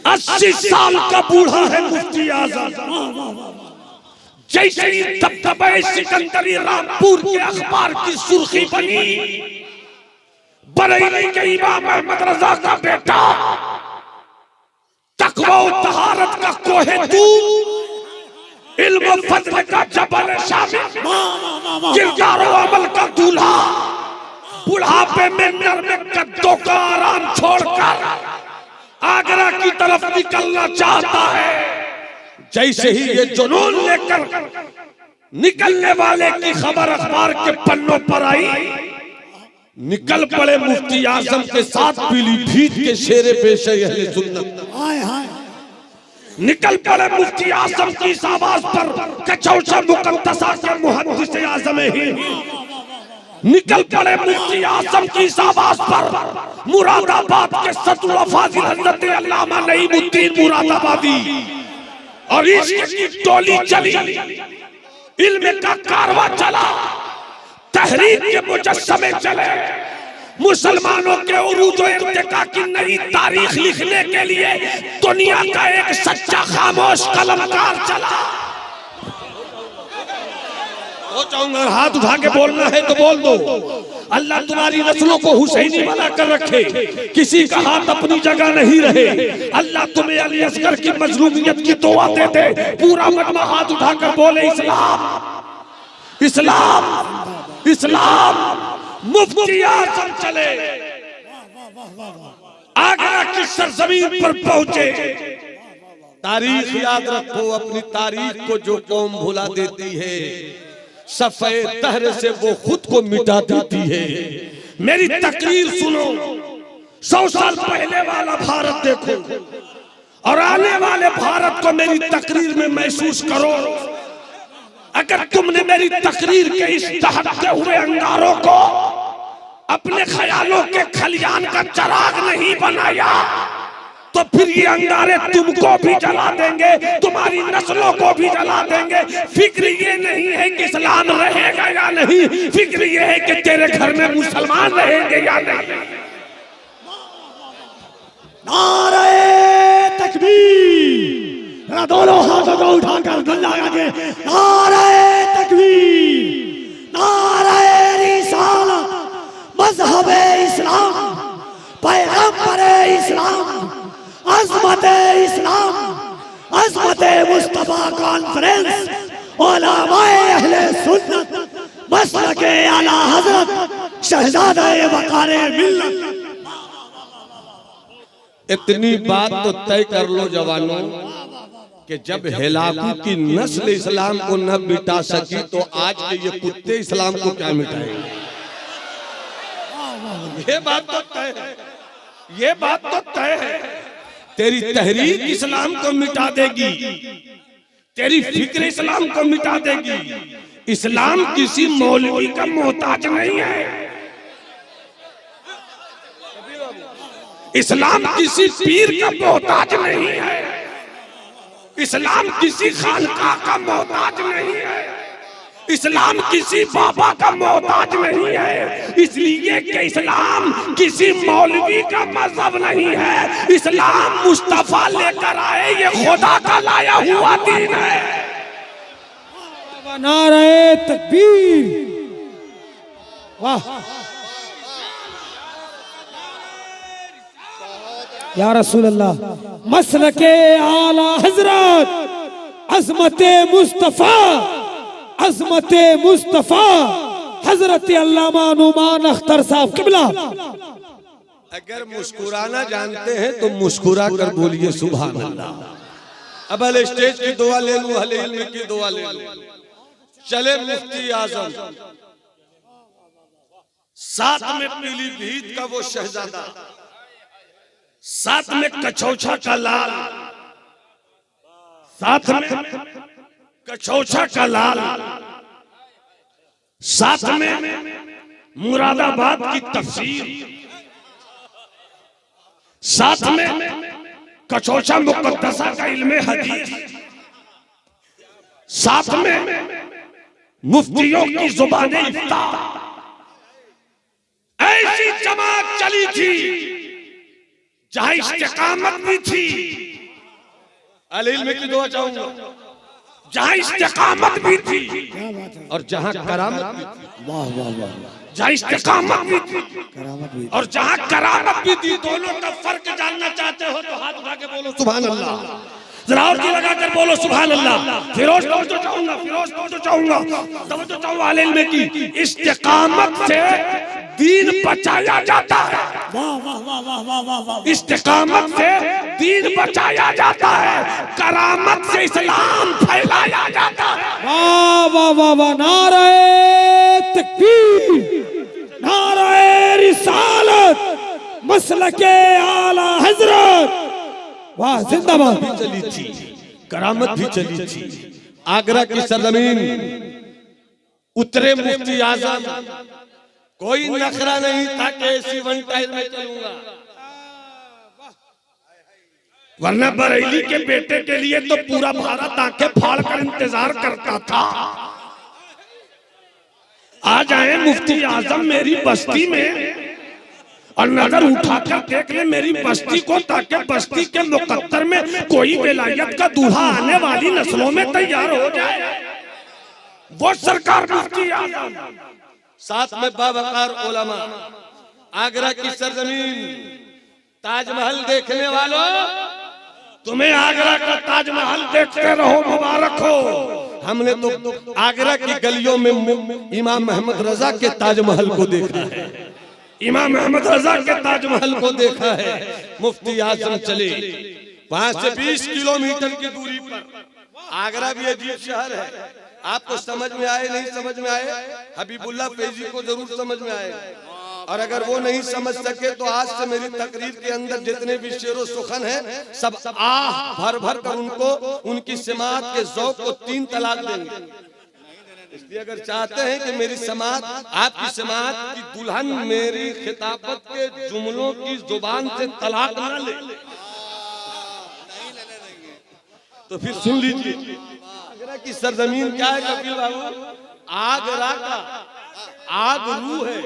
80 साल का बूढ़ा है मुफ्ती आजम। जैसे ही दबदबे सिकंदरी रामपुर के अखबार की सुर्खी बनी, बरेली के इमाम अहमद रजा का बेटा तकवा व तहारत का कोहे तूर, इल्म व फज़्ल का जबल शामिल, किरदार व अमल का दूल्हा, बुढ़ापे में नरमे कद्दों का आराम छोड़कर आगरा की तरफ निकलना चाहता है। जैसे ही ये जुनून लेकर निकलने वाले की खबर अखबार के पन्नों पर आई, निकल पड़े मुफ्ती आजम के साथ पीलीभीत के शेरे पेशे अहले सुन्नत। निकल पड़े मुफ्ती आजम की इस आवाज पर कचौचा मुकद्दसा के मुहद्दिस आज़म हिंद। निकल पड़े मुफ्ती आजम की इस आवाज पर मुरादाबाद के सतुल फाजिल हजरत अल्लामा नईमुद्दीन मुरादाबादी। और इश्क की टोली चली, इल्म का कारवां चला, तहरीक के मुजस्समे चले, मुसलमानों के उरूज व इर्तिका की नई तारीख लिखने के लिए दुनिया का एक सच्चा खामोश कलमकार चला। हो चाहूंगा हाथ उठा के बोलना है तो बोल दो। अल्लाह तुम्हारी नस्लों को हुसैनी बना कर रखे, किसी का हाथ अपनी जगह नहीं रहे। अल्लाह तुम्हें अली असगर की मजलूमियत की दुआ दे दे। पूरा मजमा हाथ उठाकर बोले इस्लाम, इस्लाम, इस्लाम। मुफ्ती आजम चले, आगरा की सरजमीन पर पहुंचे। तारीख याद रखो, अपनी तारीख को जो कौम भुला देती है, सफेद तहरे से वो खुद को मिटा देती है। मेरी तकरीर सुनो, 100 साल पहले वाला भारत देखो और आने वाले भारत को मेरी तकरीर में महसूस करो। अगर तुमने मेरी तकरीर के इस दहकते हुए अंगारों को अपने ख्यालों के खलियान का चिराग नहीं बनाया, तो फिर ये अंगारे तुमको भी जला देंगे, तुम्हारी नस्लों को भी जला देंगे। फिक्र ये नहीं है कि इस्लाम रहेगा या नहीं, फिक्र ये है कि तेरे घर में मुसलमान रहेंगे या नहीं। नारे तकबीर, दोनों हाथों को उठाकर गला आगे, नारे तकबीर, नारे रिसालत, मज़हबे इस्लाम, पैगंबरे इस्लाम, अज़मते इस्लाम, अज़मते मुस्तफा कॉन्फ्रेंस, उलमाए अहले सुन्नत, मसलके आला हज़रत शहज़ादे वक़ारे मिल्लत। इतनी बात तो तय कर लो जवानों कि जब हिलाकू की नस्ल इस्लाम को न मिटा सकी, तो आज के ये कुत्ते इस्लाम को क्या मिटाएंगे? ये बात तो तय है, ये बात तो तय है। तेरी तहरीक इस्लाम को मिटा देगी, तेरी फिक्र इस्लाम को मिटा देगी। इस्लाम किसी मौलवी का मोहताज नहीं है, इस्लाम किसी पीर का मोहताज नहीं है, इस्लाम किसी खानका का मोहताज नहीं है, इस्लाम किसी बाबा का मोहताज नहीं है। इसलिए कि इस्लाम किसी मौलवी का मजहब नहीं है। इस्लाम मुस्तफा लेकर आए, ये खुदा का लाया हुआ दीन है। नारे तकबीर, वाह या रसूल अल्लाह। मसलके आला हजरत, अज़मते मुस्तफा, अज़मते मुस्तफा हजरत अल्लामा नुमान अख्तर साहब किबला। अगर मुस्कुराना जानते हैं तो मुस्कुरा कर बोलिए सुभान अल्लाह। अब हले स्टेज की दुआ ले लूं, हले इल्म की दुआ ले लूं। चले मुफ्ती आजम, साथ में पीलीभीत का वो शहजादा, साथ में कचौछा का लाल, साथ में कचौछा का लाल, साथ में मुरादाबाद की तफसीर, साथ में कचौछा मुकद्दसा का इल्मे हदीस, साथ में मुफ्तियों की जुबाने इफ्ता। ऐसी जमात चली थी जहां इस्तिकामत भी थी, अल इल्म की दुआ चाहूंगा जहां इस्तिकामत भी थी क्या बात है, और जहां करामत भी थी। वाह वाह वाह, जहां इस्तिकामत भी थी करामत भी। और जहां करामत भी थी, दोनों का फर्क जानना चाहते हो तो हाथ उठा के बोलो सुभान अल्लाह। जरा और जी लगाकर बोलो सुभान अल्लाह। फिरोज तवज्जो चाहूंगा, फिरोज तवज्जो चाहूंगा, तवज्जो चाहूंगा अल इल्म की। इस्तिकामत से दीन बचाया जाता है, वाह वाह वाह वाह वाह वाह वाह, इस्तिकामत से दीन बचाया जाता है, करामत से इस्लाम फैलाया जाता है। वाह वाह वाह वाह, नारे तकबीर, नारे रिसालत, मसलके आला हजरत, वाह जिंदाबाद। भी चली थी, करामत भी चली थी। आगरा की सरजमीन उतरे मुफ्ती आजम, कोई नखरा नहीं था कि ऐसी वन टाइम में चलूंगा, वरना बरेली के बेटे के लिए तो पूरा भारत आंखें फाड़ कर इंतजार करता था। आ जाए मुफ्ती आजम मेरी बस्ती में और नजर उठाकर देख ले मेरी बस्ती को, ताकि बस्ती के मुकद्दर में कोई विलायत का दूल्हा आने वाली नस्लों में तैयार हो जाए। वो सरकार मुफ्ती आजम, साथ में बावकार उलमा। आगरा की सरजमीन, ताजमहल देखने वालों, तुम्हें आगरा का ताजमहल देखते रहो, मुबारक हो। हमने तो आगरा की गलियों में इमाम मोहम्मद रजा के ताजमहल को देखा है, इमाम मोहम्मद रजा के ताजमहल को देखा है। मुफ्ती आजम चले, वहां से 20 किलोमीटर की दूरी पर। आगरा भी अजीब शहर है, आपको समझ में आए नहीं समझ में आए, हबीबुल्लाह फैजी को जरूर समझ में आए, और अगर वो नहीं समझ सके तो आज से मेरी तकरीर के अंदर जितने भी शेरो सुखन हैं सब आह भर भर कर उनको, उनकी समात के ज़ौक़ को 3 तलाक देंगे। इसलिए अगर चाहते हैं कि मेरी समात, आपकी समात की दुल्हन मेरी खिताबत के जुमलों की जुबान से तलाक ना ले, तो फिर सुन लीजिए। आगरा की सरजमीन क्या है कपिल बाबू? आगरा का आग रू है,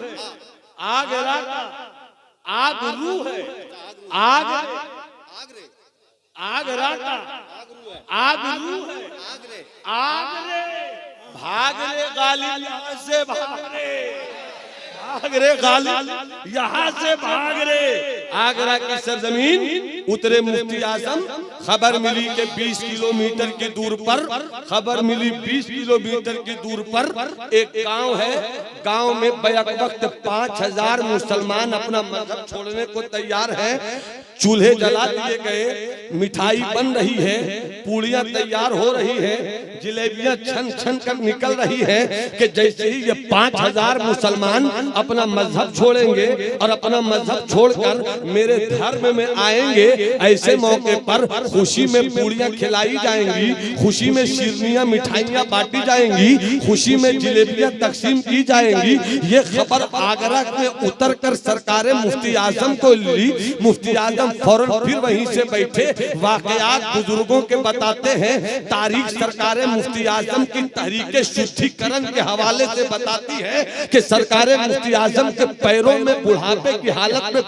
आगरा का आग रू है, आगरा का आग रू है, आगरे भाग रे गालिब यहाँ से भाग रे गालिब यहाँ से भाग रे। आगरा की सरजमीन उतरे मुफ्ती आजम, खबर मिली कि 20 किलोमीटर की दूर पर, खबर मिली 20 किलोमीटर की दूर पर एक गांव है। गांव में बैक वक्त 5000 मुसलमान अपना मजहब छोड़ने को तैयार हैं। चूल्हे जला दिए गए, मिठाई बन रही है, पूड़ियां तैयार हो रही है, जलेबियां छन छन कर निकल रही है कि जैसे ही ये 5000 मुसलमान अपना मजहब छोड़ेंगे और अपना मजहब छोड़कर मेरे धर्म में आएंगे, ऐसे मौके पर खुशी में पूड़ियां खिलाई जाएंगी, खुशी में शिरनियां मिठाइयां बांटी जाएंगी, खुशी में जलेबियां तकसीम की जाएंगी। ये खबर आगरा में उतर कर सरकारे मुफ्ती आजम को ली। मुफ्ती आजम फौरन फिर वहीं से बैठे, वाकयात बुजुर्गों के बताते हैं, तारीख सरकारे मुफ्ती आजम की तहरीके शुद्धिकरण के हवाले से बताती है कि सरकारे मुफ्ती आजम के पैरों में बुढ़ापे की हालत में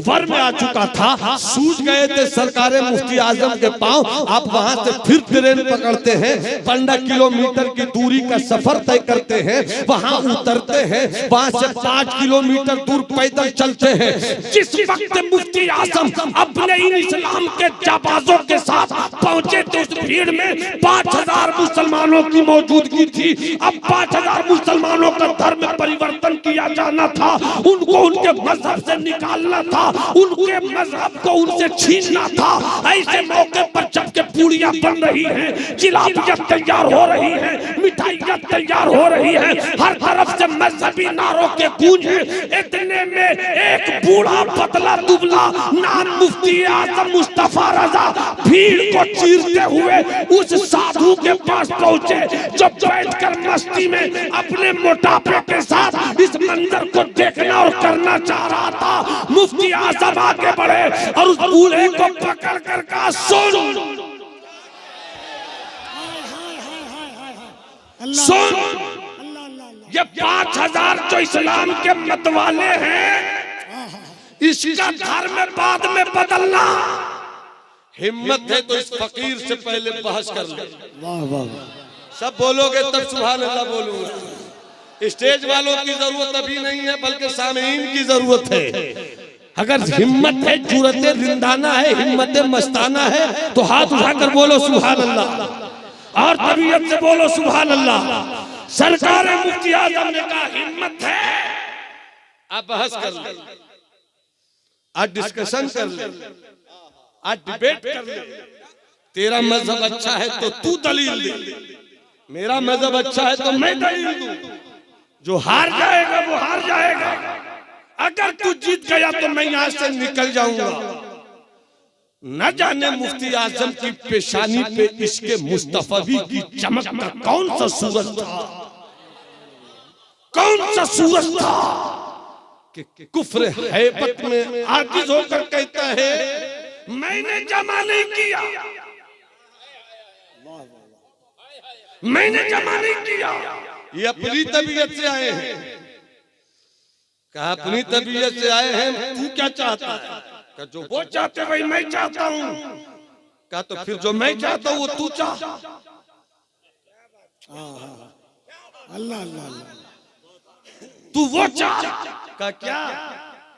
वर्म आ चुका था, सूज गए थे सरकारे मुफ्ती आजम के पांव। आप वहां से फिर ट्रेन पकड़ते हैं, 15 किलोमीटर की दूरी का सफर तय करते हैं, वहां उतरते हैं, वहां से 5 किलोमीटर दूर पैदल चलते हैं। जिस वक्त मुफ्ती आजम अपने इन इस्लाम के जाबाजों के साथ पहुंचे तो उस भीड़ में 5000 मुसलमानों की मौजूदगी थी। अब 5000 मुसलमानों का धर्म परिवर्तन किया जाना था, उनको उनके मजहब से निकालना था, उनके मजहब को उनसे छीनना था। ऐसे मौके पर जबकि पूड़ियां बन रही हैं, जिलाबियां तैयार हो रही हैं, मिठाइयां तैयार हो रही हैं, हर तरफ से मजहबी नारों के गूंज हैं। इतने में एक बूढ़ा पतला दुबला नाम मुफ्ती आजम मुस्तफा रजा भीड़ को चीरते हुए उस साधु के पास पहुंचे जो बैठकर मस्ती में अपने मोटापे के साथ इस मंजर को देखना और करना चाह रहा था। मुफ्ती आजम आगे बढ़े और उस बूढ़े को पकड़ कर कहा, सुन ये 5000 जो इस्लाम के मतवाले हैं, इसका धर्म बाद में बदलना, हिम्मत है तो इस फकीर से पहले बहस कर ले। वाह वाह सब बोलोगे तब सुभान अल्लाह बोलूंगा। स्टेज वालों की जरूरत अभी नहीं है, बल्कि सामीन की जरूरत है। अगर हिम्मत है, जुरत रिंदाना है, हिम्मत मस्ताना है, तो हाथ उठाकर बोलो सुभान अल्लाह और तबीयत से बोलो सुभान अल्लाह। सरकार मुफ्ती आजम ने कहा हिम्मत है, आप बहस कर ले, आज डिस्कशन कर ले, आज डिबेट कर ले। तेरा मजहब अच्छा है तो तू दलील दे, मेरा मजहब अच्छा है तो मैं दलील दूं। जो हार जाएगा वो हार जाएगा। अगर तू जीत गया तो मैं यहां से निकल जाऊंगा। न जाने मुफ्ती आजम की पेशानी पे इसके मुस्तफवी की चमक का कौन सा सूरज था, कौन सा सूरज था कि कुफ्र हैबत में आजिज होकर कहता है मैंने जमा नहीं किया, मैंने जमा नहीं किया। ये अपनी तबीयत से आए हैं। कहा अपनी तबीयत से आए हैं, तू क्या चाहता है? कहा जो वो चाहते वही मैं चाहता हूं। कहा तो फिर जो मैं चाहता हूं वो तू चाह। अल्लाह अल्लाह तू वो चाह। कहा क्या?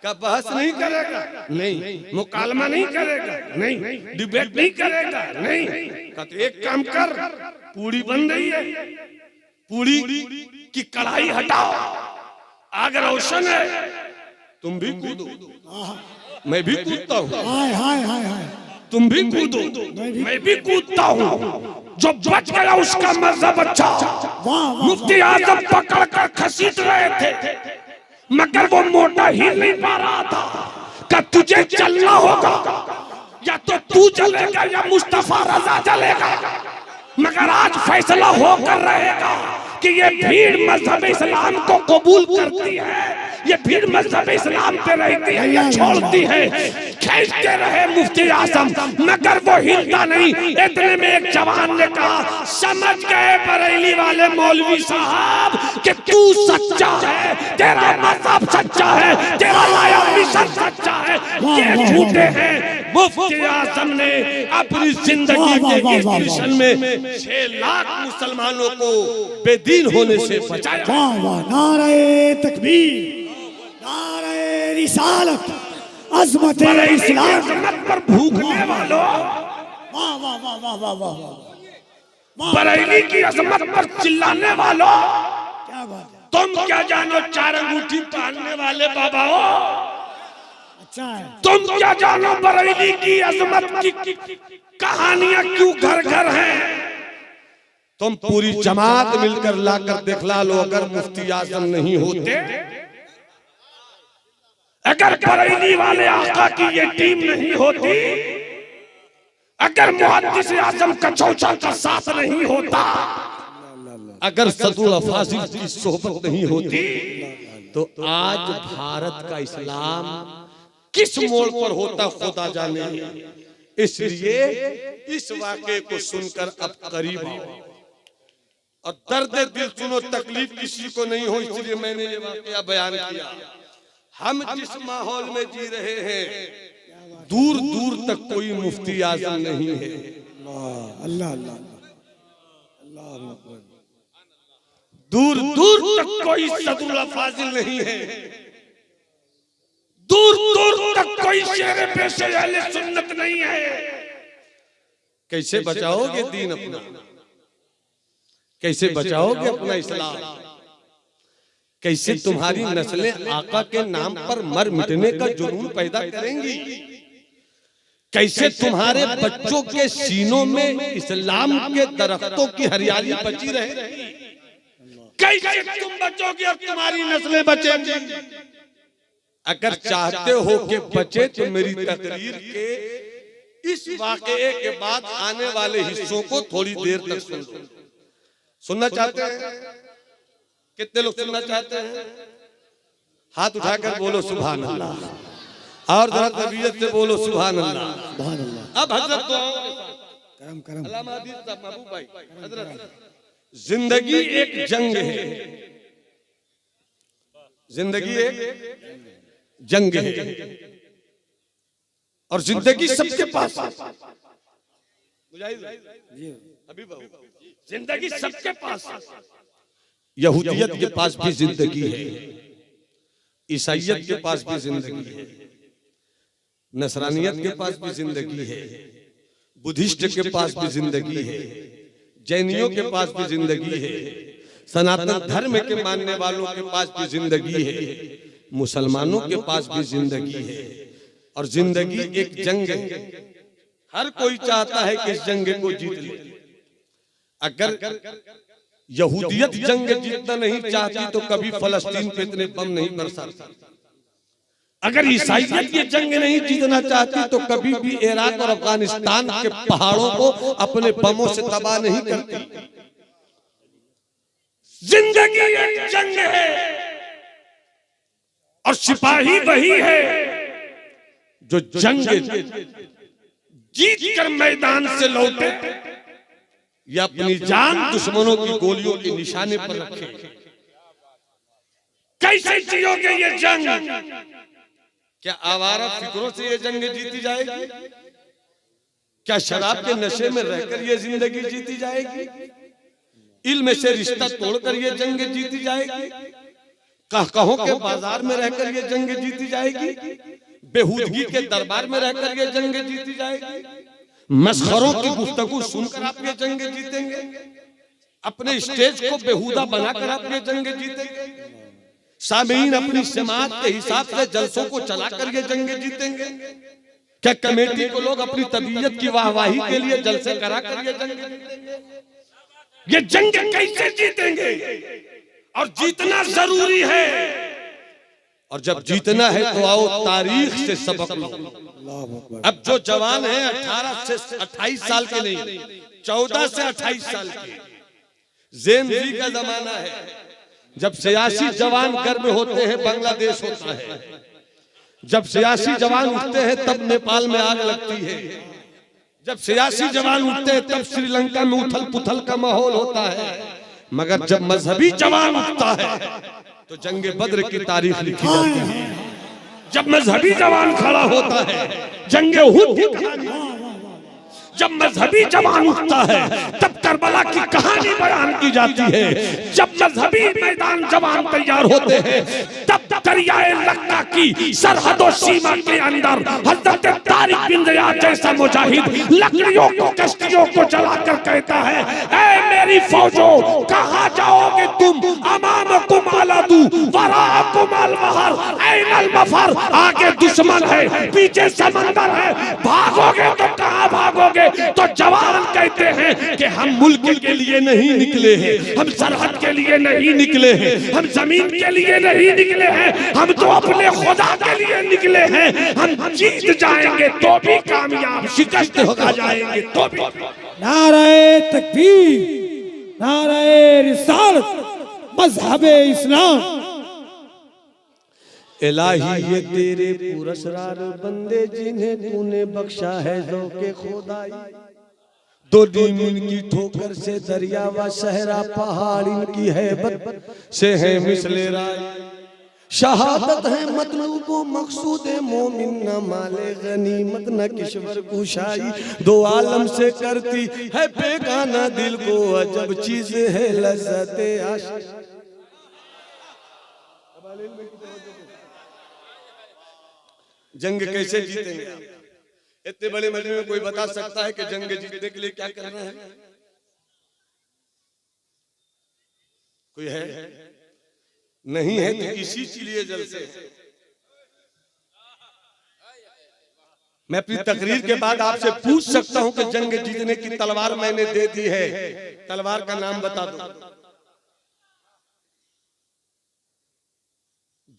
कहा बहस नहीं करेगा, नहीं मुकालमा नहीं करेगा, नहीं डिबेट नहीं करेगा, नहीं। कहा तो एक काम कर, पूरी बन रही है, पूरी की कढ़ाई हटाओ, आग रोशन है, तुम भी कूदो, मैं भी कूदता हूँ, हाय हाय हाय हाय तुम भी कूदो, मैं भी कूदता हूँ। जो बच गया उसका मजहब अच्छा। मुफ्ती आजम पकड़ कर खसीट रहे थे, मगर वो मोटा हिल नहीं पा रहा था। कि तुझे चलना होगा, या तो तू चलेगा या मुस्तफा रजा चलेगा। मगर आज फैसला होकर रहेगा कि ये भीड़ मजहब इस्लाम को कबूल करती है, ये भीड़ मजहब इस्लाम पे रहती है या छोड़ती है। खींचते रहे मुफ्ती आजम, मगर वो हिलता नहीं। इतने में एक जवान ने कहा समझ गए बरेली वाले मौलवी साहब कि तू सच्चा है, तेरा मजहब सच्चा है, तेरा लाया मिशन सच्चा है, ये झूठे हैं। मुफ्ती आजम ने अपनी जिंदगी के इस मिशन में 6 लाख मुसलमानों को बेदीन होने से बचाया। वाह वाह नारे तकबीर, नारे रिसालत, अज़मत इस्लाम पर भूखने वालों, वाह वाह वाह वाह वाह वाह, बरेली की अजमत पर चिल्लाने वालों, क्या बात है, तुम क्या जानो 4 अंगूठी पहनने वाले बाबाओं, अच्छा है। तुम क्या जानो बरेली की अजमत की कहानियां क्यों घर घर हैं। तुम पूरी जमात मिलकर लाकर दिखला लो। अगर मुफ्ती आजम नहीं होते, अगर बरेली वाले आका की ये टीम नहीं होती, अगर मुहद्दिस आजम कचौचा का साथ नहीं होता, अगर सदुल फाजिल की सोहबत नहीं होती, तो आज भारत का इस्लाम किस मोड़ पर होता खुदा जाने। इसलिए इस वाक़े को सुनकर अब करीब आओ और दर्द दिल सुनो। तकलीफ किसी को नहीं हो, इसलिए मैंने ये वाक़या बयान किया। हम जिस माहौल में जी रहे हैं, दूर दूर तक कोई मुफ्ती आजम नहीं है। अल्लाह अल्लाह अल्लाह, दूर दूर तक कोई सदुल फाजिल नहीं है। दूर दूर तक कोई शेर पेशे अहले सुन्नत नहीं है। कैसे बचाओगे दीन अपना, कैसे बचाओगे अपना इस्लाम, कैसे तुम्हारी नस्लें आका के नाम पर मर मिटने का जुनून पैदा करेंगी, कैसे तुम्हारे बच्चों के सीनों में इस्लाम के दरख्तों की हरियाली बची रहेगी, कैसे तुम बचोगे और तुम्हारी नस्लें बचेंगी। अगर चाहते हो कि बचे तो मेरी तकरीर के इस वाक़ये के बाद आने वाले हिस्सों को थोड़ी देर तक सुन लो। सुनना चाहते हैं? कितने लोग सुनना चाहते हैं? हाथ उठाकर बोलो सुभान अल्लाह और जरा तबीयत से बोलो सुभान अल्लाह। सुभान अल्लाह। अब हजरत करम करम, अल्लामा हदीस साहब महबूब भाई, हजरत जिंदगी एक जंग है, जिंदगी एक जंग है और जिंदगी सबके पास है। अभी जिंदगी सबके पास, यहूदियत के पास भी जिंदगी है, ईसाइयत के पास भी जिंदगी है, नसरानियत के पास भी जिंदगी है, बुद्धिस्ट के पास भी जिंदगी है, जैनियों के पास भी जिंदगी है, सनातन धर्म के मानने वालों के पास भी जिंदगी है, मुसलमानों के पास भी जिंदगी है। और जिंदगी एक जंग है, हर कोई चाहता है कि इस जंग को जीत ले। अगर यहूदियत जंग जीतना नहीं चाहती तो कभी फलस्तीन पे इतने बम नहीं बरसाती। अगर ईसाइयत ये जंग नहीं जीतना चाहती तो कभी भी इराक और अफगानिस्तान के पहाड़ों को अपने बमों से तबाह नहीं करती। जिंदगी एक जंग है और सिपाही वही है जो जंग जीत कर मैदान से लौटे या अपनी जान दुश्मनों की गोलियों के निशाने पर रखे। कैसे जियोगे ये जंग? क्या आवारा फिक्रों से ये जंग जीती जाएगी? क्या शराब के नशे में रहकर ये जिंदगी जीती जाएगी? इल्म से रिश्ता तोड़कर ये जंग जीती जाएगी? कहकहों के बाजार में रहकर ये जंग जीती जाएगी? बेहूदगी के दरबार में रहकर ये जंग जीती जाएगी? मस्खरों की गुफ्तगू सुनकर आप ये जंग जीतेंगे? अपने स्टेज को बेहुदा बनाकर आप ये जंग जीतेंगे? सामीन अपनी समाज के हिसाब से जलसों को चलाकर ये जंग जीतेंगे? क्या कमेटी को लोग अपनी तबीयत की वाहवाही के लिए जलसे कराकर ये जंग जीतेंगे? ये जंग कैसे जीतेंगे? और जीतना जरूरी है। और जब जीतना है तो आओ तारीख से सबक लो। अब जो जवान हैं 18 से 28 साल के नहीं, 14 से 28 साल के, ज़ेन जी का जमाना है। जब सियासी जवान घर में होते हैं बांग्लादेश होता है, जब सियासी जवान उठते हैं तब नेपाल में आग लगती है, जब सियासी जवान उठते हैं तब श्रीलंका में उथल पुथल का माहौल होता है। मगर जब मजहबी जवान उठता है तो जंगे बद्र की तारीख लिखी जाती है। जब मजहबी जवान खड़ा होता है जंगे उहद की कहानी, जब मजहबी जवान उठता है तब करबला की कहानी बयान की जाती है। जब मजहबी मैदान जवान तैयार होते हैं तब दरियाए लक्का की सरहदों सीमा के अंदर हजरत तारिक बिन ज़ियाद जैसा मुजाहिद लकड़ियों को कश्तियों को जलाकर कहता है, ऐ मेरी फौजों कहां जाओगे तुम? अमामकुम अलदू वराकुम अलबहर ऐनल मफर। आगे दुश्मन है, पीछे समंदर है, भागोगे तो कहां भागोगे? तो जवान कहते हैं कि हम मुल्क के लिए नहीं निकले हैं, हम सरहद के लिए नहीं निकले हैं, हम जमीन के लिए नहीं निकले हैं, हम तो अपने खुदा के लिए निकले हैं। हम जीत जाएंगे तो भी कामयाब, शिकस्त हो जाएंगे तो भी। नारे तकबीर, नारे रिसालत, मज़हबे इस्लाम। इलाही ये तेरे पुरस्कार बंदे जिन्हें तूने बख्शा है ज़ौक़े खुदाई। दो दिन इनकी ठोकर से दरिया व सहरा पहाड़ इनकी हैबत से है मिसले राय। शहादत है मतलूब व मकसूद मोमिन, न माले गनीमत न किश्वर कुशाई। दो आलम से करती है बेगाना दिल को अजब चीज है लज़्ज़त आशिक़। जंग कैसे जीतेंगे आप? इतने बड़े मजमे में कोई बता सकता है कि जंग जीतने के लिए क्या करना है? कोई है? नहीं है तो इसी के लिए जलसे। मैं अपनी तकरीर के बाद आपसे पूछ सकता हूं कि जंग जीतने की तलवार मैंने दे दी है, तलवार का नाम बता दो।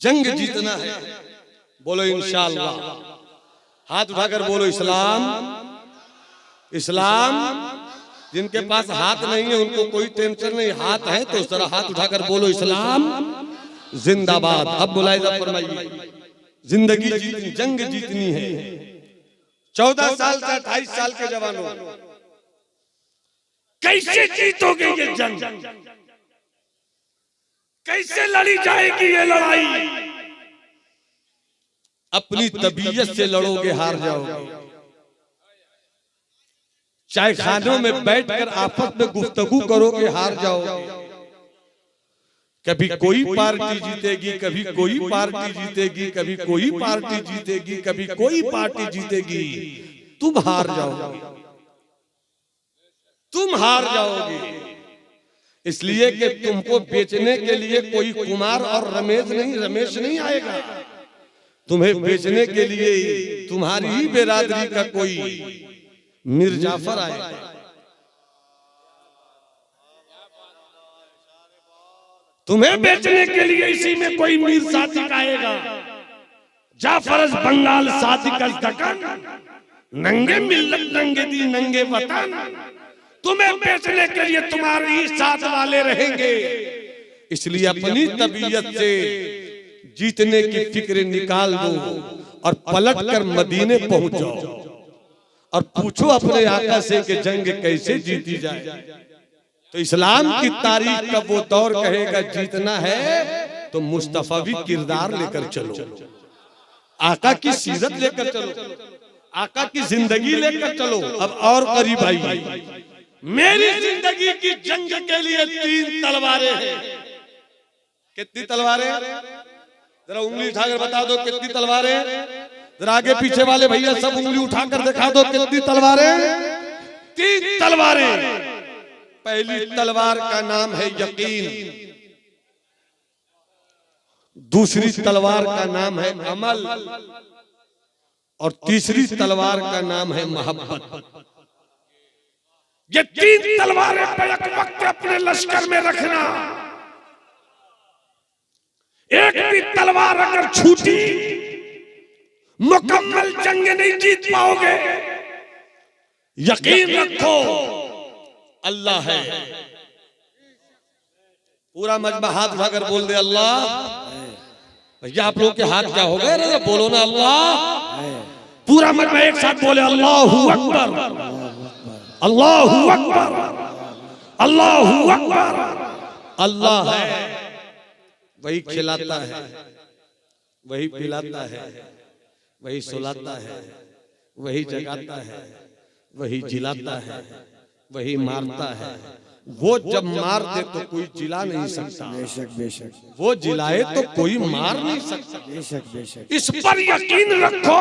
जंग जीतना है, बोलो इंशाअल्लाह। हाथ उठाकर बोलो इस्लाम। इस्लाम। जिनके पास हाथ नहीं है उनको कोई टेंशन नहीं, हाथ है तो जरा हाथ उठाकर बोलो इस्लाम जिंदाबाद। अब मुलाहिजा फरमाइए, जिंदगी जीतनी, जंग जीतनी है। 14 साल से 28 साल के जवानों, कैसे जीतोगे ये जंग? कैसे लड़ी जाएगी ये लड़ाई? अपनी तबीयत से लड़ोगे हार जाओगे, चाय खानों में बैठकर आपस में गुफ्तगू करोगे, हार जाओगे। कभी कोई पार्टी जीतेगी, कभी कोई पार्टी जीतेगी, कभी कोई पार्टी जीतेगी, कभी कोई पार्टी जीतेगी, तुम हार जाओगे, तुम हार जाओगे। इसलिए कि तुमको बेचने के लिए कोई कुमार और रमेश नहीं आएगा। तुम्हें बेचने के लिए तुम्हारी ही बेरादरी का कोई मीर जाफर आएगा। तुम्हें बेचने के लिए इसी में कोई मीर सादिक आएगा। जाफर बंगाल सादिक दकन, नंगे मिल्लत नंगे दी नंगे वतन। तुम्हें बेचने के लिए तुम्हारे ही साथ वाले रहेंगे। इसलिए अपनी तबीयत से जीतने की फिक्र निकाल दो और पलट कर मदीने पहुंच जाओ और पूछो अपने आका से कि जंग कैसे जीती जाए। तो इस्लाम की तारीख का वो दौर कहेगा जीतना है तो मुस्तफावी किरदार लेकर चलो, आका की सीरत लेकर चलो, आका की जिंदगी लेकर चलो। अब और करीब आई, मेरी जिंदगी की जंग के लिए 3 तलवारें हैं। कितनी तलवारें? जरा उंगली उठाकर बता दो कितनी तलवारें। जरा आगे पीछे वाले भैया सब उंगली उठाकर दिखा दो कितनी तलवारें। 3 तलवारें। पहली तलवार का नाम है यकीन, दूसरी तलवार का नाम है अमल और तीसरी तलवार का नाम है मोहब्बत। ये 3 तलवारें पे एक वक्त अपने लश्कर में रखना। एक भी तलवार अगर छूटी मुकम्मल जंग नहीं जीत पाओगे। यकीन रखो अल्लाह है। पूरा मजमा हाथ उठाकर बोल दे अल्लाह। भैया आप लोग के हाथ क्या हो गए? बोलो ना अल्लाह। पूरा मजमा एक साथ बोले अल्लाहू अकबर, अल्लाहू अकबर, अल्लाहू अकबर। अल्लाह है, वही खिलाता है, वही पिलाता है, वही सुलाता है, वही जगाता है, वही जिलाता है, वही मारता है। वो जब मार दे तो कोई जिला नहीं सकता, बेशक बेशक। वो जिलाए तो कोई मार नहीं सकता। बेशक बेशक। इस पर यकीन रखो।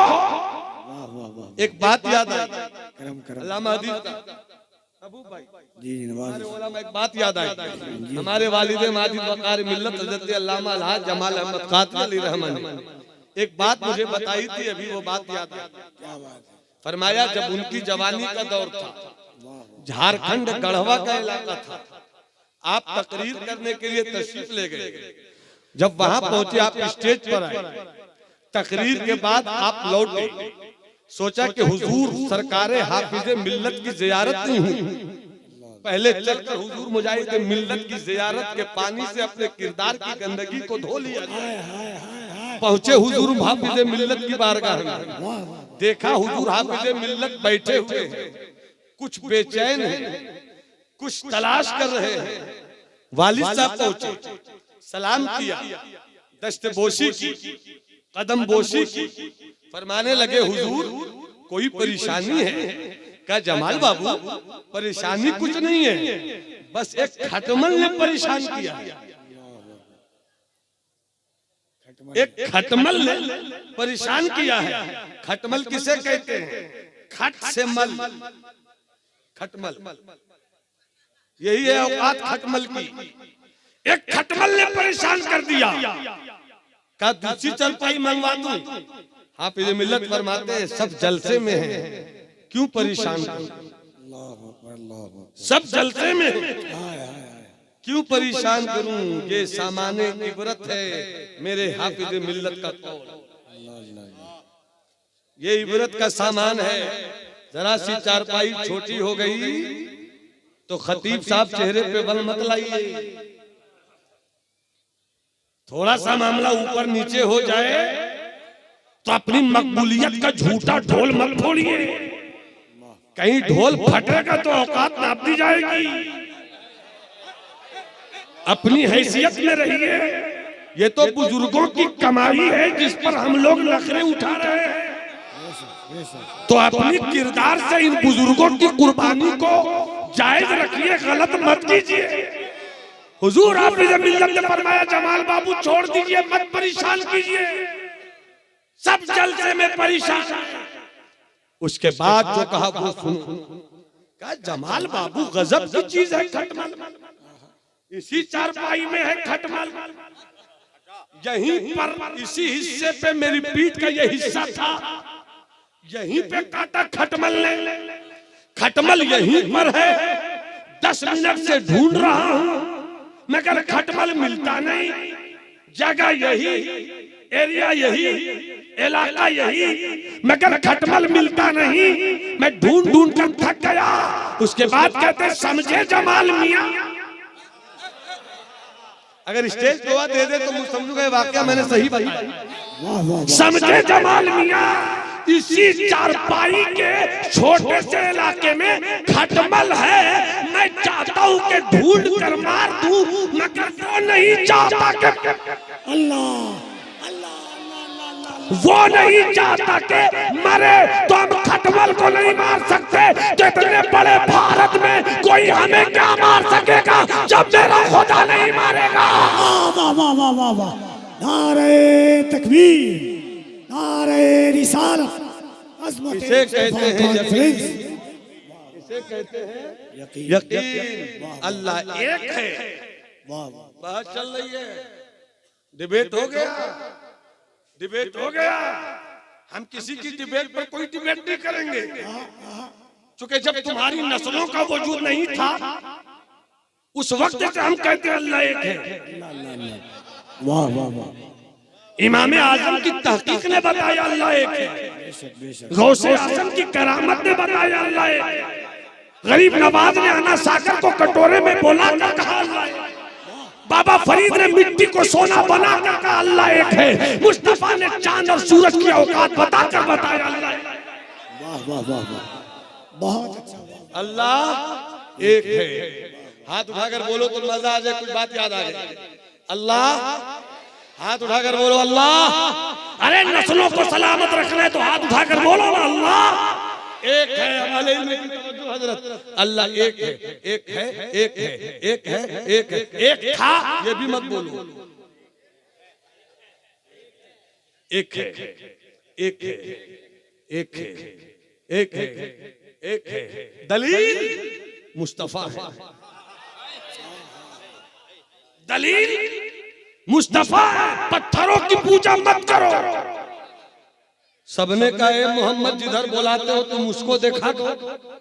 वाह वाह वाह। एक बात याद आई, करम करम। अल्लामा हदीस का अबू भाई जी नवाज। एक बात याद आई। हमारे वालिद माजिद वकार मिल्लत हज़रत अल्लामा अलहाज जमाल अहमद कादरी अलैहि रहमान एक बात मुझे बताई थी, अभी वो बात याद आई। क्या बात है? फरमाया जब उनकी जवानी का दौर था, झारखंड गढ़वा का इलाका था, आप तकरीर करने के लिए तशरीफ ले गए। जब वहां पहुंचे आप स्टेज पर आए, तकरीर के बाद आप लौटे, सोचा कि हुजूर सरकारे हाफिजे मिल्लत की जियारत नहीं हुई। पहले चलकर हुजूर मुजाहिद मिल्लत की जियारत के पानी से अपने किरदार की गंदगी को धो लिया। पहुंचे हुजूर हाफिजे मिल्लत की बारगाह में, देखा हुजूर हाफिजे मिल्लत बैठे हुए हैं, कुछ बेचैन हैं, कुछ तलाश कर रहे हैं। वालिद साहब पहुंचे, सलाम किया, दस्तबोशी की, कदम बोशी की, फरमाने लगे हुजूर कोई परेशानी है? क्या जमाल बाबू परेशानी कुछ नहीं है, बस एक खटमल ने परेशान किया। एक खटमल ने परेशान किया है। खटमल किसे कहते हैं? खट से मल, खटमल, यही है औकात खटमल की। एक खटमल ने परेशान कर दिया। क्या दूसरी चरपाई मंगवा दूं? हाफिज मिल्लत फरमाते हैं सब जलसे में हैं, क्यों परेशान करूं? सब जलसे में हैं, क्यों परेशान करूं? ये सामाने इबरत है मेरे हाफिज मिल्लत का कौल, ये इबरत का सामान है। जरा सी चारपाई छोटी हो गई तो खतीब साहब चेहरे पे बल मत लाइए। थोड़ा सा मामला ऊपर नीचे हो जाए तो अपनी मकबूलियत का झूठा ढोल मत फोड़िए। कहीं ढोल फटेगा तो औकात नाप दी जाएगी। अपनी हैसियत में रहिए। ये तो बुजुर्गों की कमाई है जिस पर हम लोग नखरे उठा रहे हैं। तो अपनी किरदार से इन बुजुर्गों की कुर्बानी को जायज रखिए, गलत मत कीजिए। हुजूर आपने जब मिल्लत ने फरमाया जमाल बाबू छोड़ दीजिए, मत परेशान कीजिए, सब जलसे में परेशान। उसके बाद जो कहा वो सुनो, कहा जमाल बाबू गजब की चीज है खटमल, इसी चारपाई में है खटमल, यहीं पर इसी हिस्से पे मेरी पीठ का ये हिस्सा था, यहीं पे काटा खटमल ने, खटमल यहीं पर है, 10 मिनट से ढूंढ रहा हूं मगर खटमल मिलता नहीं, जगह यही, एरिया यही, इलाका यही, मगर खटमल मिलता नहीं, मैं ढूंढ ढूंढ कर थक गया। उसके बाद कहते समझे जमाल मियां, अगर स्टेज दुआ दे दे तो मुझे समझूंगा वाकया मैंने सही बताया। समझे जमाल मियां, इसी चारपाई के छोटे से इलाके में खटमल है, मैं चाहता हूं कि ढूंढ कर मार दूं, मगर वो नहीं चाहता कि वो नहीं चाहता कि मरे, तो हम खटमल को नहीं मार सकते, तो इतने बड़े भारत में कोई हमें क्या मार सकेगा जब मेरा खुदा नहीं मारेगा। वाह वाह वाह वाह वाह, नारे तकबीर, नारे रिसालत, इसे कहते हैं यकीन, इसे कहते हैं यकीन, अल्लाह एक है। बात चल रही है, डिबेट हो गया, डिबेट हो गया, हम किसी की डिबेट पर कोई डिबेट नहीं करेंगे, क्योंकि जब तुम्हारी नस्लों का वजूद नहीं था उस वक्त से हम कहते हैं अल्लाह एक है। वाह वाह वाह, इमाम आजम की तहकीक ने बताया अल्लाह एक है, गौसे आजम की करामत ने बताया अल्लाह एक है, गरीब नवाज ने अना साकर को कटोरे में बोला कर कहा अल्लाह एक, बाबा फरीद ने मिट्टी को सोना बना कर कहा अल्लाह एक है, मुस्तफा ने चांद और सूरज की औकात बताकर बताया अल्लाह एक है। वाह वाह वाह वाह, बहुत अच्छा, अल्लाह एक है। हाथ उठाकर बोलो तो मजा आ जाए, कुछ बात याद आ जाए। अल्लाह, हाथ उठाकर बोलो अल्लाह। अरे नस्लों को सलामत रखना है तो हाथ उठाकर बोलो ना अल्लाह एक है। हमारे हजरत अल्लाह एक है, एक है, एक है, एक है, एक है, एक था, ये भी मत बोलो, एक है, एक है, एक है, एक है, एक है। दलील मुस्तफा है, दलील मुस्तफा है। पत्थरों की पूजा मत करो। सबने कहा ए मोहम्मद जिधर बुलाते हो तुम उसको देखा करो।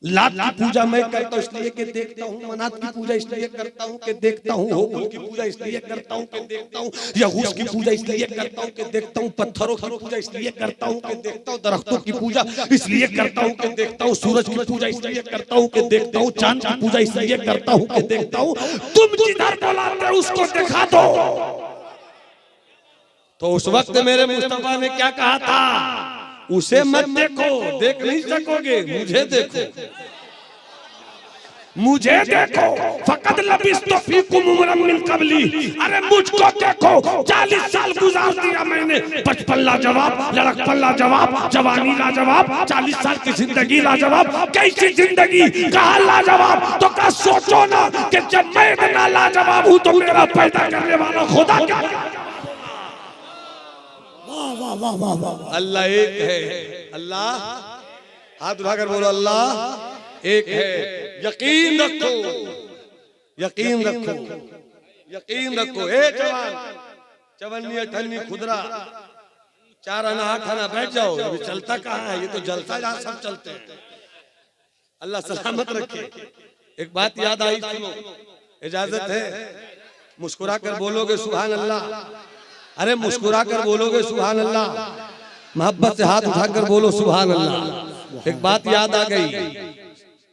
लात की पूजा मैं करता हूँ इसलिए कि देखता हूँ, मनात की पूजा इसलिए करता हूँ कि देखता हूँ, होबुल की पूजा इसलिए करता हूँ कि देखता हूँ, यहूस की पूजा इसलिए करता हूँ कि देखता हूँ, पत्थरों की पूजा इसलिए करता हूँ कि देखता हूँ, दरख्तों की पूजा इसलिए करता हूँ कि देखता हूँ, सूरज की पूजा इसलिए करता हूँ कि देखता हूँ, चांद की पूजा इसलिए करता हूँ कि देखता हूँ। तुम जिधर बुलाते हो उसको दिखा दो। तो उस वक्त मेरे मुस्तफा ने क्या कहा था, उसे मत देखो, देख नहीं सकोगे, मुझे देखो, मुझे देखो। फकत लबिस्तु फीकुम उमरन मिन कबली, अरे मुझको देखो, 40 साल गुजार दिया मैंने। बचपन लाजवाब, लड़कपन लाजवाब, जवानी लाजवाब, 40 साल की जिंदगी लाजवाब। कैसी जिंदगी, कहा लाजवाब, तो क्या सोचो ना कि जब मैं इतना लाजवाब हूं तो मेरा पैदा करने वाला खुदा क्या। वाह वाह वाह वाह, अल्लाह एक है। अल्लाह, हाथ उठाकर बोलो अल्लाह एक है। यकीन रखो, यकीन रखो, यकीन रखो। ए जवान, चवन्नी अठन्नी खुदरा, 4 आना 8 आना बैठ जाओ। अभी चलता कहाँ है, ये तो जलता जहाँ सब चलते हैं। अल्लाह सलामत रखे। एक बात याद आई, सुनो, इजाजत है? मुस्कुरा कर बोलोगे सुभान अल्लाह। अरे मुस्कुरा कर बोलोगे सुभान अल्लाह, मोहब्बत से हाथ उठाकर बोलो सुभान अल्लाह। एक बात याद आ गई,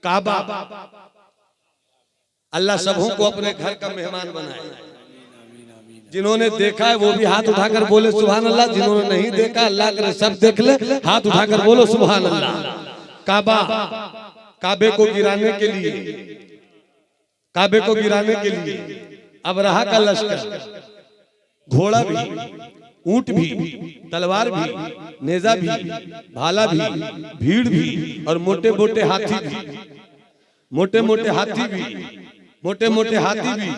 काबा। अल्लाह सबों को अपने घर का मेहमान बनाए। जिन्होंने देखा है वो भी हाथ उठाकर बोले सुभान अल्लाह, जिन्होंने नहीं देखा अल्लाह करे सब देख ले, हाथ उठाकर बोलो सुभान अल्लाह। काबा, काबे को गिराने के लिए, काबे को गिराने के लिए अबरहा का लश्कर, घोड़ा भी, ऊंट भी, तलवार भी, नेजा भी, भाला भी, भीड़ भी और मोटे मोटे हाथी भी, मोटे मोटे हाथी भी, मोटे मोटे हाथी भी।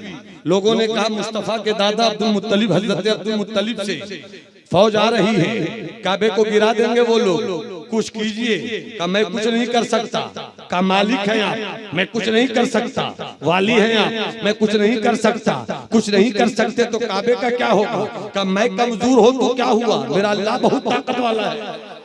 लोगों ने कहा मुस्तफा के दादा अब्दुल मुत्तलिब, हजरत अब्दुल मुत्तलिब से फौज आ रही है, काबे को गिरा देंगे वो लोग, कुछ कीजिए। का मैं कुछ नहीं कर सकता। का मालिक है आप, मैं कुछ नहीं कर सकता। वाली है आप, मैं कुछ नहीं कर सकता। कुछ नहीं कर सकते तो काबे का क्या होगा? का मैं कमजोर हो तो क्या हुआ? मेरा अल्लाह बहुत ताकत वाला है।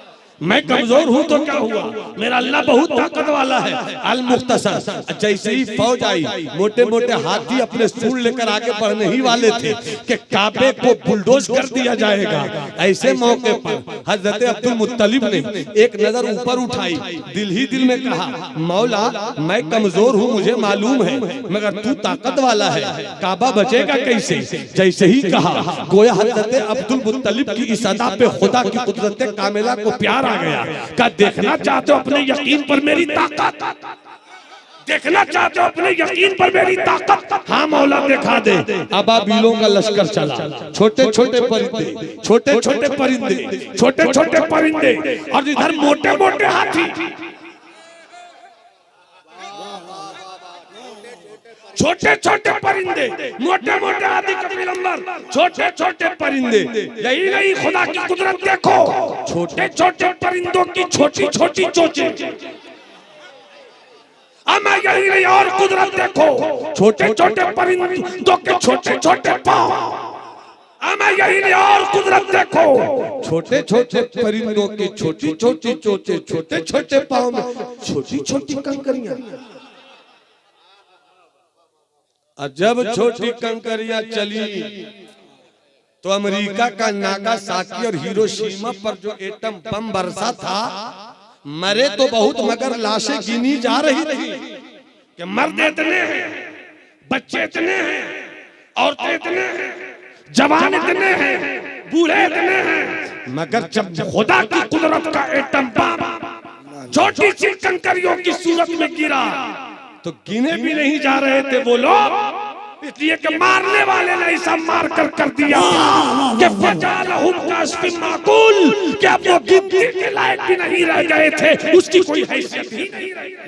मैं कमजोर हूं तो क्या हुआ? मेरा अल्लाह बहुत ताकत वाला है। अल मुख्तसर, जैसे ही फौज आई, मोटे मोटे हाथी अपने सूंड लेकर आगे बढ़ने ही वाले थे कि काबे को बुलडोज कर दिया जाएगा। ऐसे मौके पर हजरत अब्दुल मुत्तलिब ने एक नजर ऊपर उठाई, दिल ही दिल में कहा, मौला मैं कमजोर हूँ मुझे मालूम है, मगर तू ताकत वाला है, काबा बचेगा कैसे? जैसे ही कहा, गोया हजरत अब्दुल मुत्तलिब की इस अदा पे खुदा की कुदरत कामिला को प्यार आ गया। क्या देखना चाहते हो अपने यकीन पर मेरी ताकत? देखना चाहते हो अपने यकीन पर मेरी ताकत? हाँ मौला दिखा दे। अबाबीलों का लश्कर चला, छोटे छोटे परिंदे, छोटे छोटे परिंदे, छोटे छोटे परिंदे और इधर मोटे मोटे हाथी, छोटे छोटे परिंदे, मोटे मोटे हाथी का विलंबर, छोटे छोटे परिंदे। यही नहीं खुदा की कुदरत देखो, छोटे छोटे परिंदों की छोटी छोटी चोंचें। मैं यही नहीं और कुदरत देखो, छोटे छोटे परिंदों के छोटे छोटे पांव। मैं यही नहीं और कुदरत देखो, छोटे छोटे परिंदों की छोटी छोटी चोंचें, छोटे छोटे पांव में छोटी छोटी कंकरियां। जब छोटी कंकरियां चली तो अमेरिका का नागासाकी और हिरोशिमा पर जो एटम बम बरसा था, मरे तो बहुत मगर लाशें गिनी जा रही थी कि मर्द इतने हैं, बच्चे इतने हैं, औरतें इतने हैं, जवान इतने हैं, बूढ़े इतने हैं। मगर जब खुदा की कुदरत का एटम बम छोटी सी कंकरियों की सूरत में गिरा तो गिने भी नहीं जा रहे थे वो लोग, इसलिए कि मारने वाले ने ऐसा मार कर दिया कि फजालहुम कास्फिन माकुल, कि अब वो गिनती के लायक भी नहीं रह गए थे, उसकी कोई हैसियत ही नहीं रही।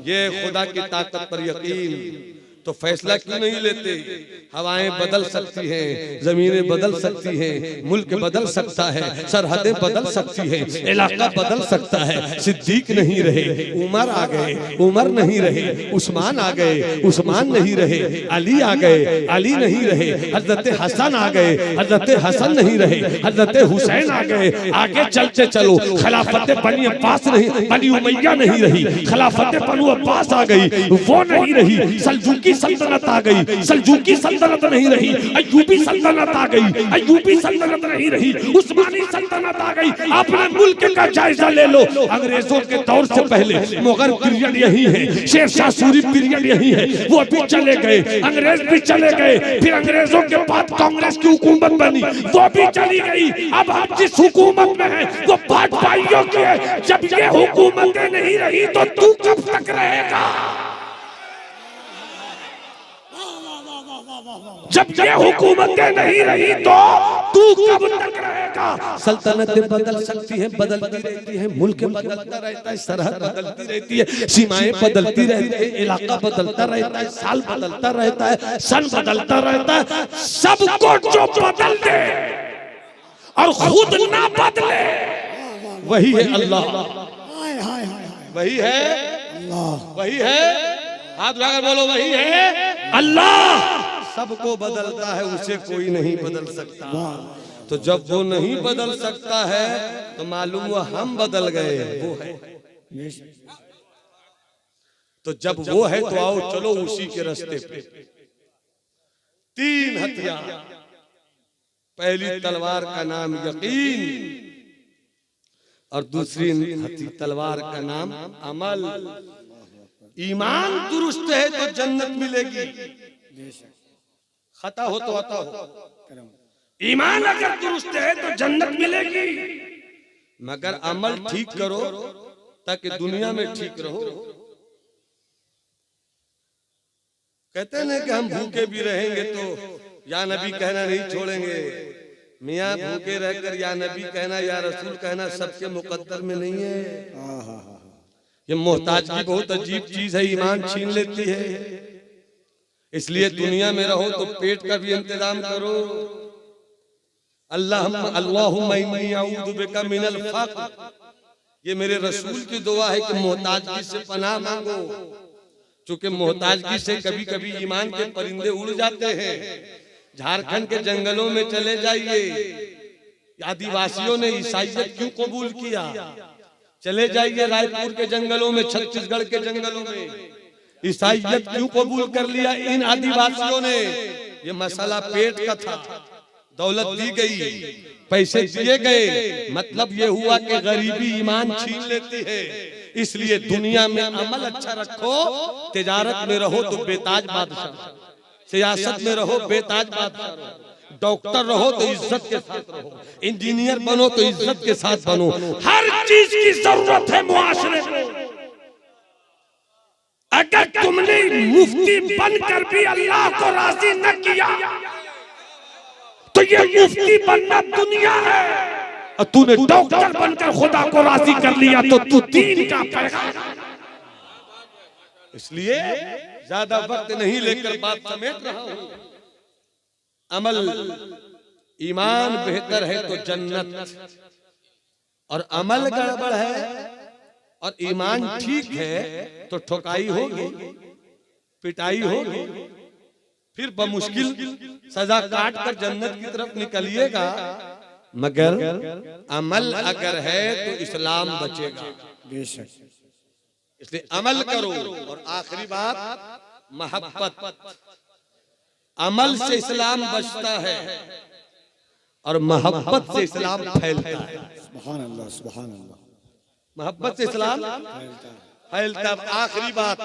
ये खुदा की ताकत पर यकीन तो फैसला क्यों नहीं लेते? हवाएं बदल सकती हैं, जमीनें बदल सकती हैं, मुल्क बदल सकता है, सरहदें बदल सकती हैं, इलाका बदल सकता है। सिद्दीक नहीं रहे, उमर आ गए, उमर नहीं रहे, उस्मान आ गए, उस्मान नहीं रहे, अली आ गए, अली नहीं रहे, हजरत हसन आ गए, हजरत हसन नहीं रहे, हजरत हुसैन आ गए। आगे चलते चलो, खिलाफत बनी अब्बास नहीं, बनी उमैया नहीं रही, खिलाफत बनु अब्बास आ गई, वो नहीं रही। सल्जूकी सल्तनत आ गई, सल्जूकी सल्तनत नहीं रही। अय्यूबी सल्तनत आ गई, अय्यूबी सल्तनत नहीं रही। उस्मानी सल्तनत आ गई। अपने मुल्क का जायजा ले लो, अंग्रेजों के दौर से पहले मुगल पीरियड यही है, शेरशाह सूरी पीरियड यही है, वो भी चले गए, अंग्रेज भी चले गए, फिर अंग्रेजों के बाद कांग्रेस की हुकूमत बनी, वो भी चली गई। अब हम जिस हुकूमत में है वो भाजपाइयों की है। जब ये हुकूमतें नहीं रही तो तू कब तक रहेगा? जब ये हुकूमतें नहीं रही तो तू कब तक रहेगा? सल्तनतें बदल सकती हैं, बदलती रहती हैं, मुल्क बदलता रहता है, सरहद बदलती रहती है, सीमाएं बदलती रहती है, इलाका बदलता रहता है, साल बदलता रहता है, सन बदलता रहता है। सबको जो बदल दे और खुद ना बदले वही है अल्लाह, वही है अल्लाह, वही है, हाथ उठाकर बोलो, वही है अल्लाह। सबको बदलता है, उसे कोई नहीं बदल सकता। तो जब वो नहीं बदल सकता है तो मालूम हुआ हम बदल गए, वो है। तो जब वो है तो आओ चलो उसी के रास्ते पे। 3 हथियार, पहली तलवार का नाम यकीन और दूसरी तलवार का नाम अमल। ईमान दुरुस्त है तो जन्नत मिलेगी, खता हो तो अता हो। ईमान अगर दुरुस्त है तो जन्नत मिलेगी, मगर अमल ठीक करो ताकि दुनिया में ठीक रहो। कहते हैं कि हम भूखे भी रहेंगे तो या नबी कहना नहीं छोड़ेंगे, मियाँ भूखे रहकर या नबी कहना या रसूल कहना सबके मुकद्दर में नहीं है। ये मोहताजगी बहुत अजीब चीज है, ईमान छीन लेती है। इसलिए दुनिया में रहो तो पेट का भी इंतजाम करो। अल्लाहुम्मा इन्नी अऊज़ु बिका मिनल फ़क़्र, ये मेरे रसूल की दुआ है कि मोहताजगी से पनाह मांगो। चूंकि मोहताजगी से कभी कभी ईमान के परिंदे उड़ जाते हैं। झारखंड के जंगलों में चले जाइए, आदिवासियों ने ईसाईयत क्यों कबूल किया? चले जाइए रायपुर के जंगलों में, छत्तीसगढ़ के जंगलों में ईसाईयत क्यों कबूल कर लिया इन आदिवासियों ने? ये मसला पेट का था। दौलत दी गई, पैसे दिए गए, मतलब ये हुआ कि गरीबी ईमान छीन लेती है। इसलिए दुनिया में अमल अच्छा रखो, तिजारत में रहो तो बेताज बादशाह, सियासत में रहो बेताज बादशाह, डॉक्टर रहो तो इज्जत के साथ रहो, इंजीनियर बनो तो इज्जत के साथ बनो। हर चीज की जरूरत है मुआशरे को। अगर तुमने मुफ्ती बनकर भी अल्लाह को राजी न किया तो ये मुफ्ती बनना दुनिया है, और तूने डॉक्टर बनकर खुदा को राजी कर लिया तो तू दीन का पैगाम। इसलिए ज्यादा वक्त नहीं लेकर बात समेट रहा हूं। अमल, ईमान बेहतर है तो जन्नत, और अमल गड़बड़ है और ईमान ठीक है तो ठोकाई होगी, पिटाई होगी, फिर बमुश्किल सजा काट कर जन्नत की तरफ निकलिएगा। मगर अमल अगर है तो इस्लाम बचेगा। बेशक। इसलिए अमल करो। और आखिरी बात, मोहब्बत। अमल से इस्लाम बचता है और मोहब्बत से इस्लाम फैलता है। सुभान अल्लाह, सुभान अल्लाह। मोहब्बत से इस्लाम फैलता है। आखिरी बात,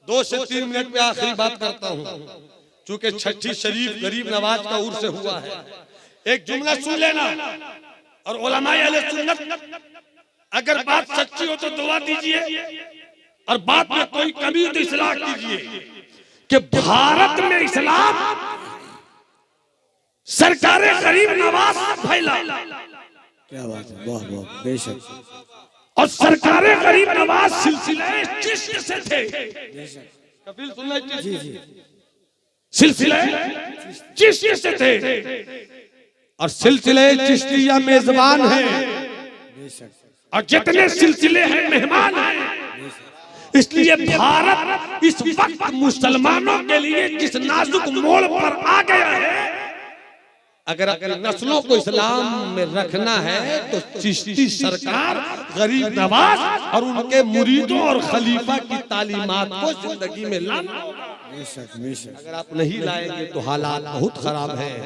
2 से 3 मिनट में आखिरी बात करता हूँ, चूंकि छठी शरीफ गरीब नवाज का उर्स हुआ है। एक जुमला सुन लेना, और उलमाए अहले सुन्नत अगर बात सच्ची हो तो दुआ दीजिए, और बात में कोई कमी हो तो इस्लाह कीजिए कि भारत में इस्लाम सरकारे गरीब नवाज फैला। क्या बात है, वाह वाह, बेशक। और सरकारे गरीब नवाज सिलसिले चिश्त से थे। कपिल सुनना, जी जी, सिलसिले चिश्ती से थे, और सिलसिले चिश्तिया मेजबान है, और जितने सिलसिले हैं मेहमान हैं। इसलिए भारत इस वक्त मुसलमानों के लिए जिस नाजुक मोड़ पर आ गया है, अगर नस्लों को इस्लाम में रखना है तो चिश्ती सरकार, गरीब नवाज और उनके मुरीदों और खलीफा की तालीमात को जिंदगी में लाना होगा। बेशक बेशक। अगर आप नहीं लाएंगे तो हालात बहुत खराब हैं,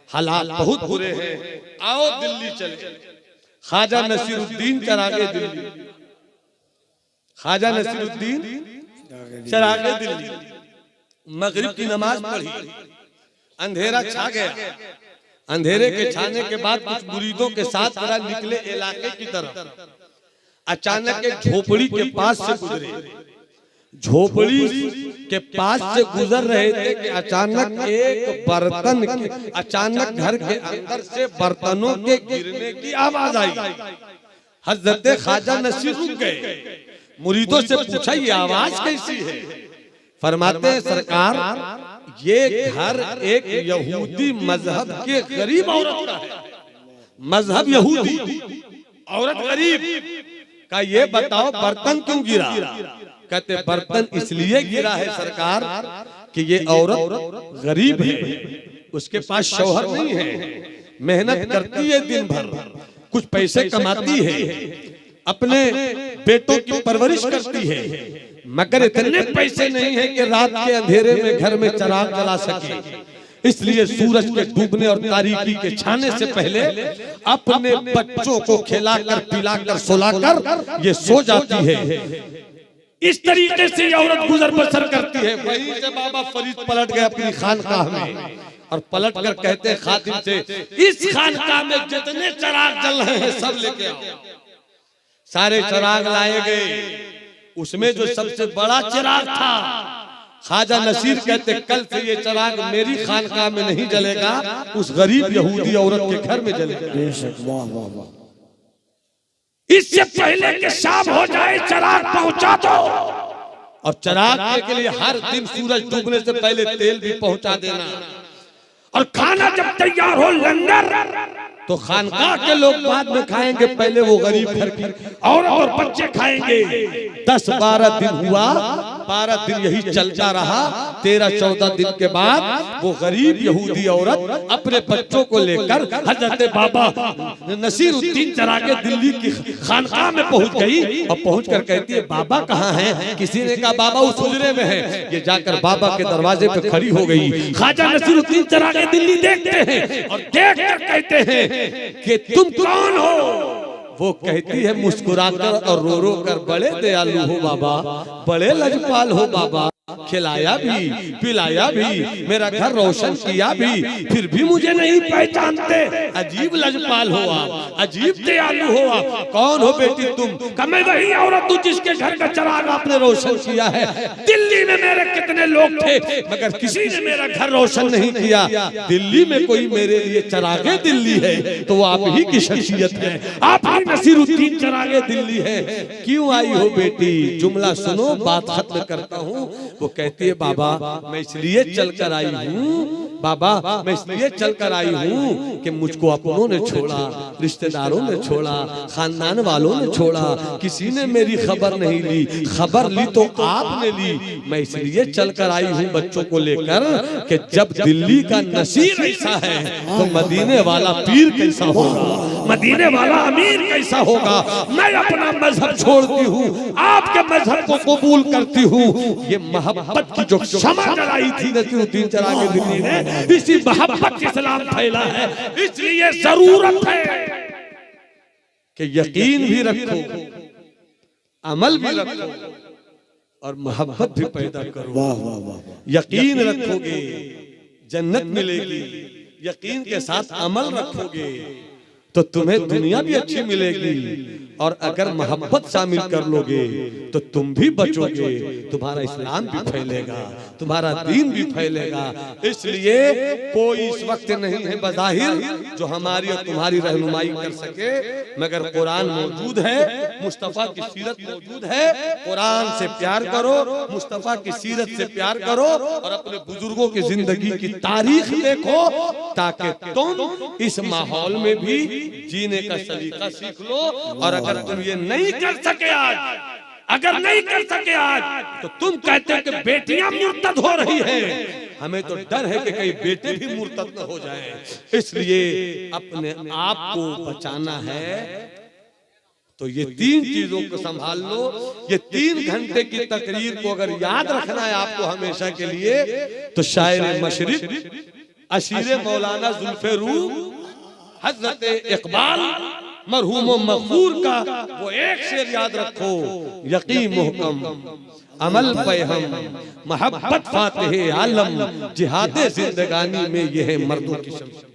हालात बहुत बुरे हैं। आओ दिल्ली चले, ख्वाजा नसीरुद्दीन चरागे दिल्ली, ख्वाजा नसीरुद्दीन चरागे दिल्ली। मगरिब की नमाज पढ़ी, अंधेरा छा गया। अंधेरे के छाने के बाद कुछ मुरीदों के साथ जरा निकले इलाके की तरफ। अचानक एक झोपड़ी के पास से गुजरे। झोपड़ी के पास से गुजर रहे थे कि अचानक एक बर्तन के, अचानक घर के अंदर से बर्तनों के गिरने की आवाज आई। हजरत ख्वाजा नसीर रुक गए, मुरीदों से पूछा ये आवाज कैसी है? फरमाते हैं सरकार, ये घर एक यहूदी मजहब के गरीब औरत का है। मजहब यहूदी, औरत गरीब का। ये बताओ बर्तन क्यों गिरा? कहते बर्तन इसलिए गिरा है सरकार कि ये औरत गरीब है, उसके पास शौहर नहीं है, मेहनत करती है दिन भर, कुछ पैसे कमाती है, अपने बेटों की परवरिश करती है, मगर इतने पैसे नहीं है कि रात के अंधेरे में घर में चिराग जला सके। इसलिए सूरज के डूबने और तारीकी के छाने से पहले अपने बच्चों को खिलाकर पिलाकर सुलाकर ये सो जाती है। इस तरीके से ये औरत गुजर बसर करती है। वहीं से बाबा फरीद पलट गए अपनी खानकाह में और पलट कर कहते हैं खादिम से, इस खानकाह में जितने चिराग जल रहे हैं सब लेके आओ। सारे चिराग लाए गए। उसमें जो सबसे बड़ा चिराग था ख्वाजा नसीर कहते कल से ये चिराग मेरी खानकाह में नहीं जलेगा, उस गरीब यहूदी औरत के घर में जलेगा। बेशक, वाह वाह वाह। इससे पहले कि शाम हो जाए चिराग पहुंचा दो। और चिराग के लिए हर दिन सूरज डूबने से पहले तेल भी पहुंचा देना। और खाना जब तैयार हो लंगर तो खानकाह के लोग बाद में खाएंगे, पहले वो गरीब घर की औरत और बच्चे खाएंगे। 10-12 दिन हुआ, 12 दिन यही चलता रहा। 13-14 दिन के बाद वो गरीब यहूदी औरत अपने बच्चों को लेकर हजरत बाबा नसीरुद्दीन चिरागे दिल्ली की खानकाह में पहुंच गई। और पहुंचकर कहती है बाबा कहाँ हैं? किसी ने कहा बाबा उस हुजरे में है। ये जाकर बाबा के दरवाजे पे खड़ी हो गई। ख्वाजा नसीरुद्दीन चिरागे दिल्ली देखते हैं और देखकर कहते हैं कि तुम कौन हो? वो कहती है मुस्कुराकर और रो रो कर, बड़े दयालु हो बाबा, बड़े लजपाल हो बाबा, खिलाया भी पिलाया भी, मेरा घर रोशन किया भी, फिर भी मुझे नहीं पहचानते। अजीब लजपाल हो आप, अजीब दयालु हो आप। कौन हो बेटी तुम? मैं वही औरत हूँ जिसके घर का चिराग आपने रोशन किया है। दिल्ली में मेरे कितने लोग थे मगर किसी ने मेरा घर रोशन नहीं किया। दिल्ली में कोई मेरे लिए चिरागे दिल्ली है तो वो आप ही की शख्सियत है, आप ही नसीरुद्दीन चिरागे दिल्ली है। क्यों आई हो बेटी? जुमला सुनो, बात खत्म करता हूँ। वो कहती है बाबा मैं इसलिए चलकर आई हूँ, बाबा मैं इसलिए चलकर आई हूँ कि मुझको अपनों ने छोड़ा, रिश्तेदारों ने छोड़ा, खानदान वालों ने छोड़ा, किसी ने मेरी खबर नहीं ली। खबर ली तो आपने ली। मैं इसलिए चलकर आई हूँ बच्चों को लेकर कि जब दिल्ली का नसीर ऐसा है तो मदीने वाला पीर कैसा होगा, मदीने वाला अमीर कैसा होगा। मैं अपना मजहब छोड़ती हूँ, आपके मजहब को कबूल करती हूँ। ये मोहब्बत की जो शमा जलाई थी नसीरुद्दीन चिरागे दिल्ली ने, इसी मोहब्बत के इस्लाम फैला है। इसलिए जरूरत है कि यकीन भी रखो, अमल भी रखो और मोहब्बत भी पैदा करो। वाह वाह वाह। यकीन रखोगे जन्नत मिलेगी, यकीन के साथ अमल रखोगे तो तुम्हें दुनिया भी अच्छी मिलेगी। और अगर मोहब्बत शामिल कर लोगे तो तुम भी बचोगे, तुम्हारा इस्लाम भी फैलेगा, तुम्हारा दीन भी फैलेगा। इसलिए कोई इस वक्त नहीं है बज़ाहिर जो हमारी और तुम्हारी रहनुमाई कर सके, मगर कुरान मौजूद है, मुस्तफा की सीरत मौजूद है। कुरान से प्यार करो, मुस्तफा की सीरत से प्यार करो और अपने बुजुर्गों की जिंदगी की तारीख देखो, ताकि तुम इस माहौल में भी जीने का सलीका सीख लो। और अगर तुम ये नहीं कर सके आज, अगर नहीं कर सके आज, तो तुम कहते हो कि बेटियां मुर्तद हो रही हैं। हमें तो डर है कि कहीं बेटे भी मुर्तद न हो जाएं। इसलिए अपने आप को बचाना है तो ये 3 चीजों को संभाल लो। ये 3 घंटे की तकरीर को अगर याद रखना है आपको हमेशा के लिए, तो शायर मशरिक अशीर मौलाना जुल्फे रूह हजरत इकबाल मरहूम मगफूर का वो एक शेर याद रखो, यकीन मुहकम अमल पे हम मोहब्बत फातिह आलम, जिहाद जिंदगानी में ये है मर्दों की शमशेर।